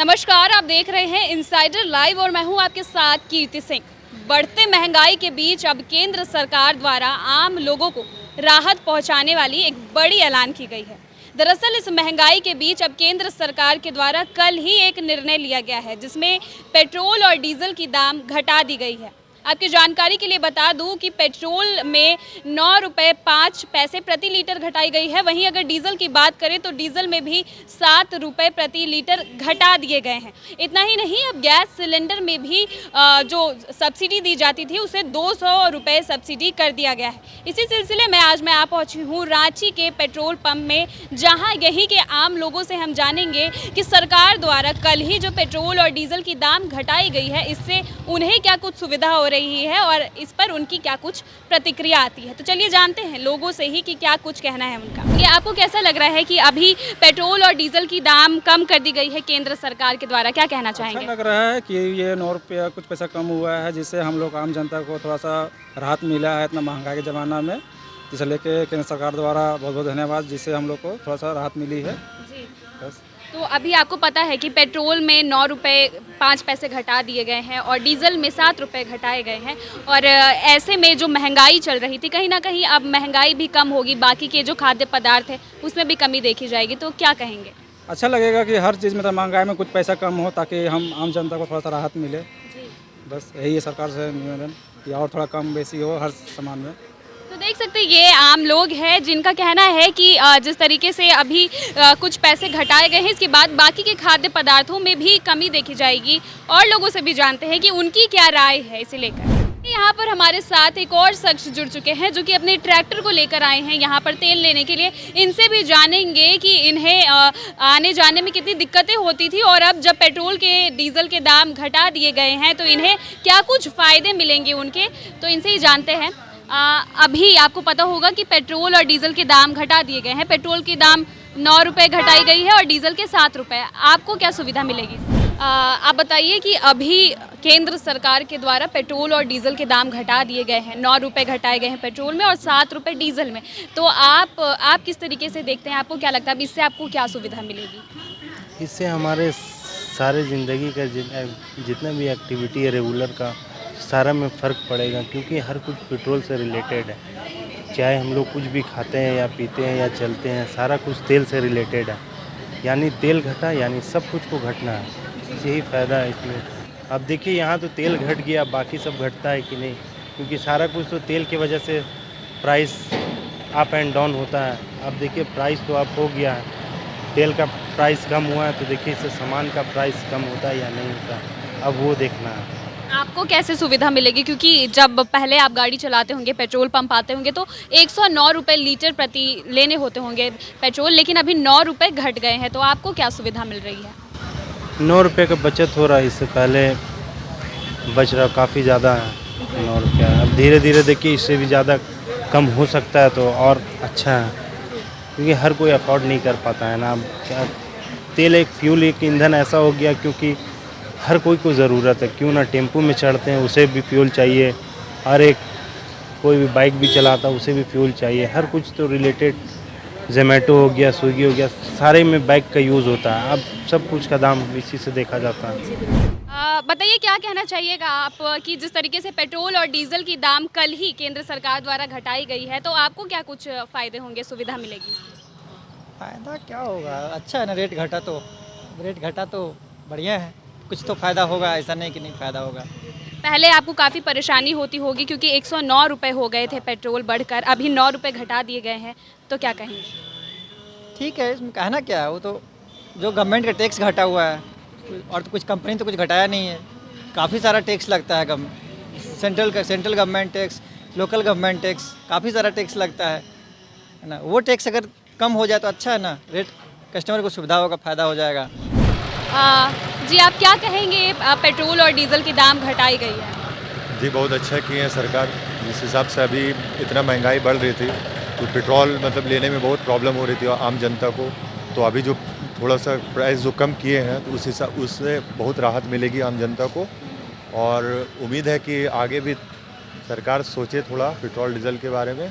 नमस्कार, आप देख रहे हैं इनसाइडर लाइव और मैं हूं आपके साथ कीर्ति सिंह। बढ़ते महंगाई के बीच अब केंद्र सरकार द्वारा आम लोगों को राहत पहुंचाने वाली एक बड़ी ऐलान की गई है। दरअसल इस महंगाई के बीच अब केंद्र सरकार के द्वारा कल ही एक निर्णय लिया गया है जिसमें पेट्रोल और डीजल की दाम घटा दी गई है। आपकी जानकारी के लिए बता दूं कि पेट्रोल में 9 रुपये 5 पैसे प्रति लीटर घटाई गई है। वहीं अगर डीजल की बात करें तो डीजल में भी 7 रुपये प्रति लीटर घटा दिए गए हैं। इतना ही नहीं, अब गैस सिलेंडर में भी जो सब्सिडी दी जाती थी उसे 200 रुपये सब्सिडी कर दिया गया है। इसी सिलसिले में आज मैं आ पहुंची हूँ रांची के पेट्रोल पंप में, जहाँ यहीं के आम लोगों से हम जानेंगे कि सरकार द्वारा कल ही जो पेट्रोल और डीजल की दाम घटाई गई है इससे उन्हें क्या कुछ सुविधा हो रही है और इस पर उनकी क्या कुछ प्रतिक्रिया आती है। तो चलिए जानते हैं लोगों से ही कि क्या कुछ कहना है उनका। ये आपको कैसा लग रहा है कि अभी पेट्रोल और डीजल की दाम कम कर दी गई है केंद्र सरकार के द्वारा, क्या कहना चाहेंगे? अच्छा लग रहा है कि ये 9 रुपया कुछ पैसा कम हुआ है, जिससे हम लोग आम जनता को थोड़ा सा राहत मिला है इतना महंगाई के ज़माना में। जिसे लेके केंद्र सरकार द्वारा बहुत बहुत धन्यवाद, जिससे हम लोग को थोड़ा सा राहत मिली है। जी। बस। तो अभी आपको पता है कि पेट्रोल में 9 रुपये 5 पैसे घटा दिए गए हैं और डीजल में 7 रुपये घटाए गए हैं और ऐसे में जो महंगाई चल रही थी कहीं ना कहीं अब महंगाई भी कम होगी, बाकी के जो खाद्य पदार्थ है उसमें भी कमी देखी जाएगी। तो क्या कहेंगे? अच्छा लगेगा कि हर चीज़ में तो महंगाई में कुछ पैसा कम हो ताकि हम आम जनता को थोड़ा सा राहत मिले। जी। बस यही है सरकार से निवेदन कि और थोड़ा कम बेसी हो हर सामान में। तो देख सकते हैं ये आम लोग हैं जिनका कहना है कि जिस तरीके से अभी कुछ पैसे घटाए गए हैं इसके बाद बाकी के खाद्य पदार्थों में भी कमी देखी जाएगी। और लोगों से भी जानते हैं कि उनकी क्या राय है इसे लेकर। यहाँ पर हमारे साथ एक और शख्स जुड़ चुके हैं जो कि अपने ट्रैक्टर को लेकर आए हैं यहाँ पर तेल लेने के लिए। इनसे भी जानेंगे कि इन्हें आने जाने में कितनी दिक्कतें होती थी और अब जब पेट्रोल के डीजल के दाम घटा दिए गए हैं तो इन्हें क्या कुछ फ़ायदे मिलेंगे उनके, तो इनसे ही जानते हैं। अभी आपको पता होगा कि पेट्रोल और डीजल के दाम घटा दिए गए हैं। पेट्रोल की दाम 9 रुपये घटाई गई है और डीजल के 7 रुपये। आपको क्या सुविधा मिलेगी? आप बताइए कि अभी केंद्र सरकार के द्वारा पेट्रोल और डीजल के दाम घटा दिए गए हैं, 9 रुपये घटाए गए हैं पेट्रोल में और 7 रुपये डीजल में। तो आप किस तरीके से देखते हैं, आपको क्या लगता है अब इससे आपको क्या सुविधा मिलेगी? इससे हमारे सारे ज़िंदगी का जितना भी एक्टिविटी है रेगुलर का सारा में फ़र्क पड़ेगा, क्योंकि हर कुछ पेट्रोल से रिलेटेड है। चाहे हम लोग कुछ भी खाते हैं या पीते हैं या चलते हैं, सारा कुछ तेल से रिलेटेड है। यानी तेल घटा यानी सब कुछ को घटना है, यही फ़ायदा है इसमें। अब देखिए यहाँ तो तेल घट गया, बाकी सब घटता है कि नहीं, क्योंकि सारा कुछ तो तेल की वजह से प्राइस अप एंड डाउन होता है। अब देखिए प्राइस तो अप हो गया है, तेल का प्राइस कम हुआ है, तो देखिए इससे सामान का प्राइस कम होता है या नहीं होता, अब वो देखना है। आपको कैसे सुविधा मिलेगी, क्योंकि जब पहले आप गाड़ी चलाते होंगे पेट्रोल पंप आते होंगे तो 109 रुपये लीटर प्रति लेने होते होंगे पेट्रोल, लेकिन अभी 9 रुपये घट गए हैं। तो आपको क्या सुविधा मिल रही है? 9 रुपये का बचत हो रहा है, इससे पहले बच रहा काफ़ी ज़्यादा है 9 रुपया। अब धीरे धीरे देखिए इससे भी ज़्यादा कम हो सकता है तो और अच्छा है, क्योंकि हर कोई अफोर्ड नहीं कर पाता है ना। क्या तेल एक फ्यूल एक ईंधन ऐसा हो गया, क्योंकि हर कोई को ज़रूरत है, क्यों ना टेम्पो में चढ़ते हैं उसे भी फ्यूल चाहिए, हर एक कोई भी बाइक भी चलाता है उसे भी फ्यूल चाहिए। हर कुछ तो रिलेटेड, जोमेटो हो गया, स्विगी हो गया, सारे में बाइक का यूज़ होता है। अब सब कुछ का दाम इसी से देखा जाता है। बताइए क्या कहना चाहिएगा आप कि जिस तरीके से पेट्रोल और डीजल की दाम कल ही केंद्र सरकार द्वारा घटाई गई है, तो आपको क्या कुछ फ़ायदे होंगे, सुविधा मिलेगी? फ़ायदा क्या होगा, अच्छा है ना। रेट घटा तो बढ़िया है, कुछ तो फ़ायदा होगा, ऐसा नहीं कि नहीं फ़ायदा होगा। पहले आपको काफ़ी परेशानी होती होगी क्योंकि 109 रुपये हो गए थे पेट्रोल बढ़कर, अभी 9 रुपये घटा दिए गए हैं, तो क्या कहेंगे? ठीक है, इसमें कहना क्या है, वो तो जो गवर्नमेंट का टैक्स घटा हुआ है और तो कुछ कंपनी तो कुछ घटाया नहीं है। काफ़ी सारा टैक्स लगता है, central government tax, local government tax, काफ़ी सारा टैक्स लगता है ना। वो टैक्स अगर कम हो जाए तो अच्छा है ना, रेट कस्टमर को सुविधा होगा, फ़ायदा हो जाएगा। जी आप क्या कहेंगे, पेट्रोल और डीजल की दाम घटाई गई है? जी बहुत अच्छा किए हैं सरकार। जिस हिसाब से अभी इतना महंगाई बढ़ रही थी तो पेट्रोल मतलब लेने में बहुत प्रॉब्लम हो रही थी आम जनता को, तो अभी जो थोड़ा सा प्राइस जो कम किए हैं तो उस हिसाब उससे बहुत राहत मिलेगी आम जनता को। और उम्मीद है कि आगे भी सरकार सोचे थोड़ा पेट्रोल डीजल के बारे में,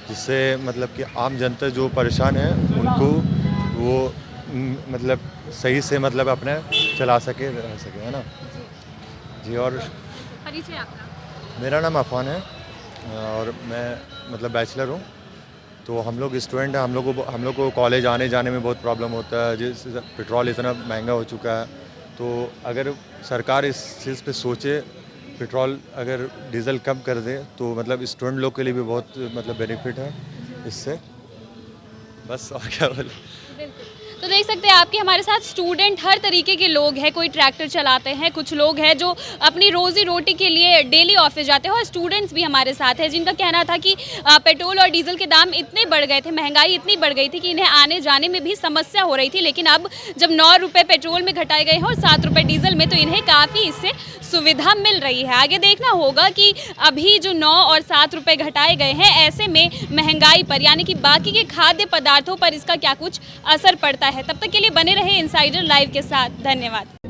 जिससे मतलब कि आम जनता जो परेशान है उनको वो मतलब सही से मतलब अपने चला सके, रह सके, है ना जी। और परिचय आपका? मेरा नाम अफान है और मैं मतलब बैचलर हूँ। तो हम लोग स्टूडेंट हैं, हम लोग को कॉलेज आने जाने में बहुत प्रॉब्लम होता है, जिस पेट्रोल इतना महंगा हो चुका है। तो अगर सरकार इस चीज़ पे सोचे, पेट्रोल अगर डीज़ल कम कर दे तो मतलब स्टूडेंट लोग के लिए भी बहुत मतलब बेनिफिट है इससे। बस और क्या बोले। तो देख सकते हैं आपके हमारे साथ स्टूडेंट हर तरीके के लोग हैं। कोई ट्रैक्टर चलाते हैं, कुछ लोग हैं जो अपनी रोजी रोटी के लिए डेली ऑफिस जाते हैं, और स्टूडेंट्स भी हमारे साथ हैं जिनका कहना था कि पेट्रोल और डीजल के दाम इतने बढ़ गए थे, महंगाई इतनी बढ़ गई थी कि इन्हें आने जाने में भी समस्या हो रही थी। लेकिन अब जब 9 रुपये पेट्रोल में घटाए गए हैं और 7 रुपये डीजल में, तो इन्हें काफ़ी इससे सुविधा मिल रही है। आगे देखना होगा कि अभी जो 9 और 7 रुपये घटाए गए हैं, ऐसे में महंगाई पर यानी कि बाकी के खाद्य पदार्थों पर इसका क्या कुछ असर पड़ता है। तब तक के लिए बने रहे इनसाइडर लाइव के साथ। धन्यवाद।